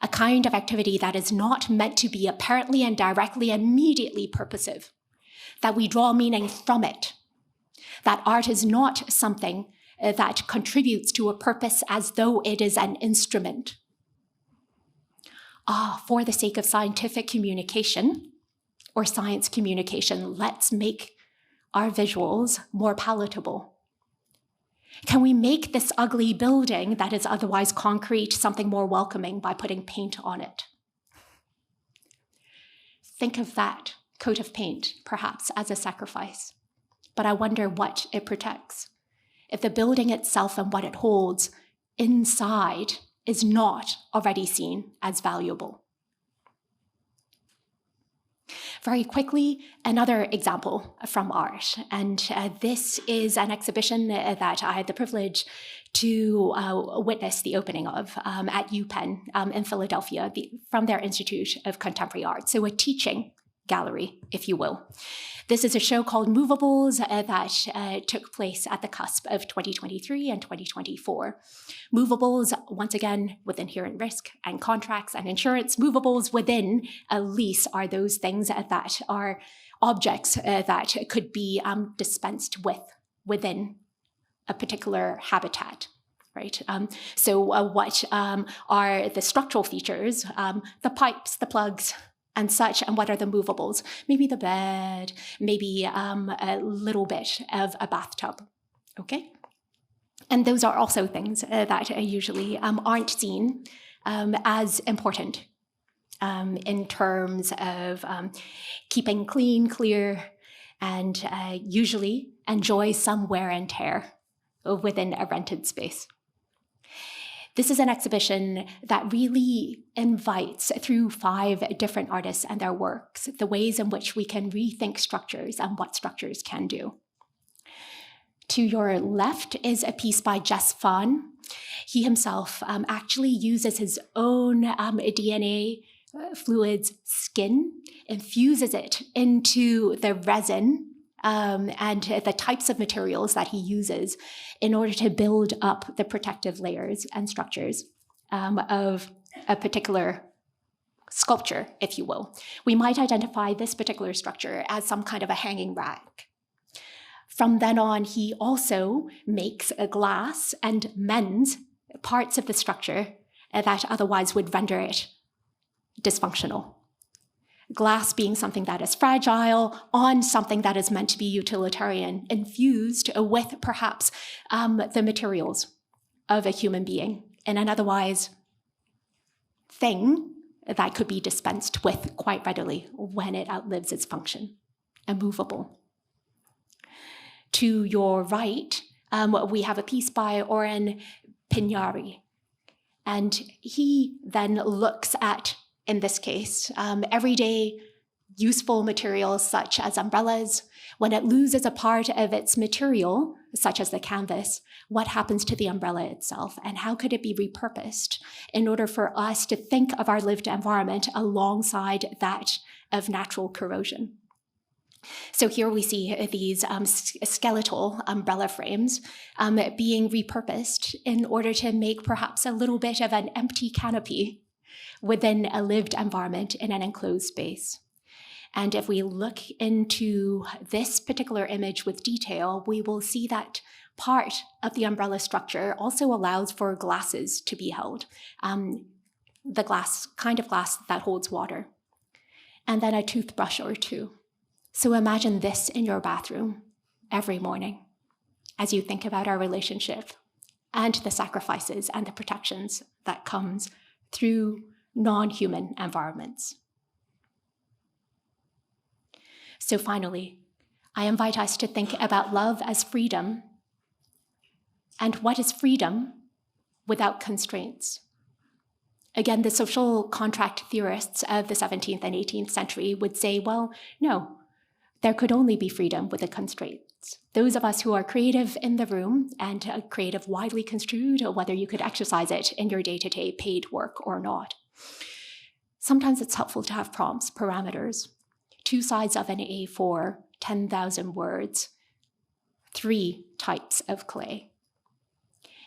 A kind of activity that is not meant to be apparently and directly, immediately purposive, that we draw meaning from it, that art is not something that contributes to a purpose as though it is an instrument. For the sake of scientific communication or science communication, let's make our visuals more palatable. Can we make this ugly building that is otherwise concrete something more welcoming by putting paint on it? Think of that coat of paint, perhaps, as a sacrifice. But I wonder what it protects. If the building itself and what it holds inside is not already seen as valuable. Very quickly, another example from art. And this is an exhibition that I had the privilege to witness the opening of at UPenn in Philadelphia from their Institute of Contemporary Art. So a teaching gallery, if you will. This is a show called Movables that took place at the cusp of 2023 and 2024. Movables, once again, with inherent risk and contracts and insurance. Movables within a lease are those things that are objects that could be dispensed with within a particular habitat. Right. So what are the structural features, the pipes, the plugs, and such, and what are the movables? Maybe the bed, maybe a little bit of a bathtub, okay? And those are also things that usually aren't seen as important in terms of keeping clean, clear, and usually enjoy some wear and tear within a rented space. This is an exhibition that really invites, through 5 different artists and their works, the ways in which we can rethink structures and what structures can do. To your left is a piece by Jess Fawn. He himself actually uses his own DNA fluid's skin, infuses it into the resin and the types of materials that he uses in order to build up the protective layers and structures of a particular sculpture, if you will. We might identify this particular structure as some kind of a hanging rack. From then on, he also makes a glass and mends parts of the structure that otherwise would render it dysfunctional. Glass being something that is fragile on something that is meant to be utilitarian, infused with perhaps the materials of a human being in an otherwise thing that could be dispensed with quite readily when it outlives its function, immovable. To your right, we have a piece by Oren Pignari, and he then looks at, in this case, everyday useful materials such as umbrellas. When it loses a part of its material, such as the canvas, what happens to the umbrella itself, and how could it be repurposed in order for us to think of our lived environment alongside that of natural corrosion? So here we see these skeletal umbrella frames being repurposed in order to make perhaps a little bit of an empty canopy within a lived environment in an enclosed space. And if we look into this particular image with detail, we will see that part of the umbrella structure also allows for glasses to be held, the kind of glass that holds water, and then a toothbrush or two. So imagine this in your bathroom every morning as you think about our relationship and the sacrifices and the protections that comes through non-human environments. So finally, I invite us to think about love as freedom, and what is freedom without constraints? Again, the social contract theorists of the 17th and 18th century would say, well, no, there could only be freedom with a constraint. Those of us who are creative in the room, and creative widely construed, whether you could exercise it in your day-to-day paid work or not. Sometimes it's helpful to have prompts, parameters, 2 sides of an A4, 10,000 words, 3 types of clay.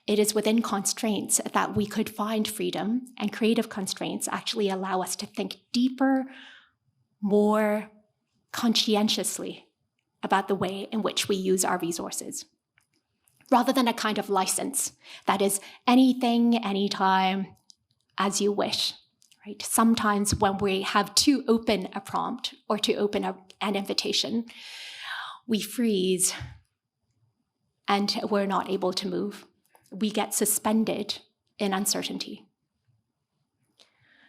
It is within constraints that we could find freedom, and creative constraints actually allow us to think deeper, more conscientiously about the way in which we use our resources, rather than a kind of license that is anything, anytime, as you wish. Right? Sometimes when we have to open a prompt or to open an invitation, we freeze and we're not able to move. We get suspended in uncertainty.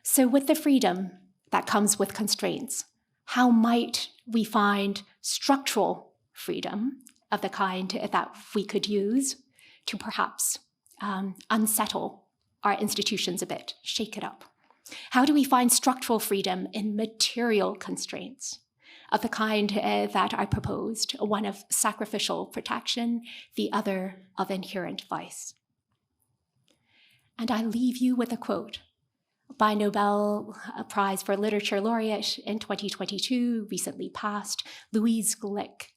So with the freedom that comes with constraints, how might we find structural freedom of the kind that we could use to perhaps unsettle our institutions a bit, shake it up? How do we find structural freedom in material constraints of the kind that I proposed, one of sacrificial protection, the other of inherent vice? And I leave you with a quote by Nobel Prize for Literature laureate in 2022, recently passed, Louise Glück.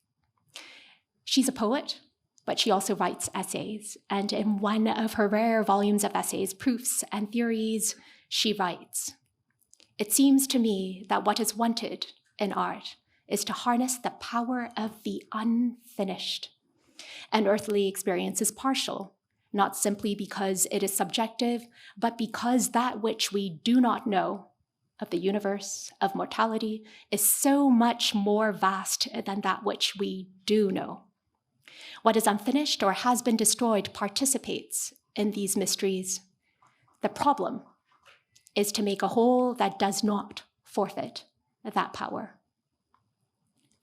She's a poet, but she also writes essays. And in one of her rare volumes of essays, Proofs and Theories, she writes, "It seems to me that what is wanted in art is to harness the power of the unfinished. An earthly experience is partial, not simply because it is subjective, but because that which we do not know of the universe, of mortality, is so much more vast than that which we do know. What is unfinished or has been destroyed participates in these mysteries. The problem is to make a whole that does not forfeit that power."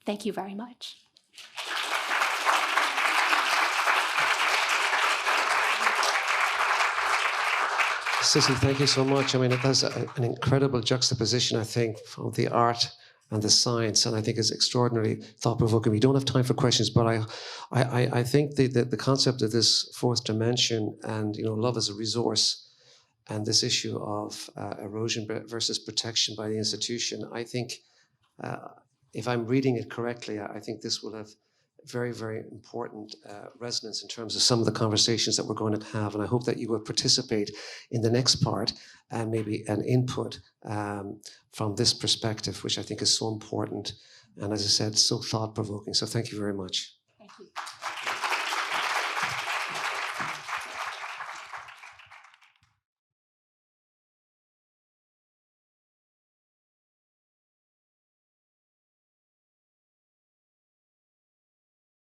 Thank you very much. Cissie, thank you so much. I mean, that's an incredible juxtaposition, I think, of the art and the science, and I think is extraordinarily thought-provoking. We don't have time for questions, but I think the concept of this fourth dimension and love as a resource, and this issue of erosion versus protection by the institution, I think, if I'm reading it correctly, I think this will have very, very important resonance in terms of some of the conversations that we're going to have. And I hope that you will participate in the next part and maybe an input from this perspective, which I think is so important. And as I said, so thought-provoking. So thank you very much. Thank you.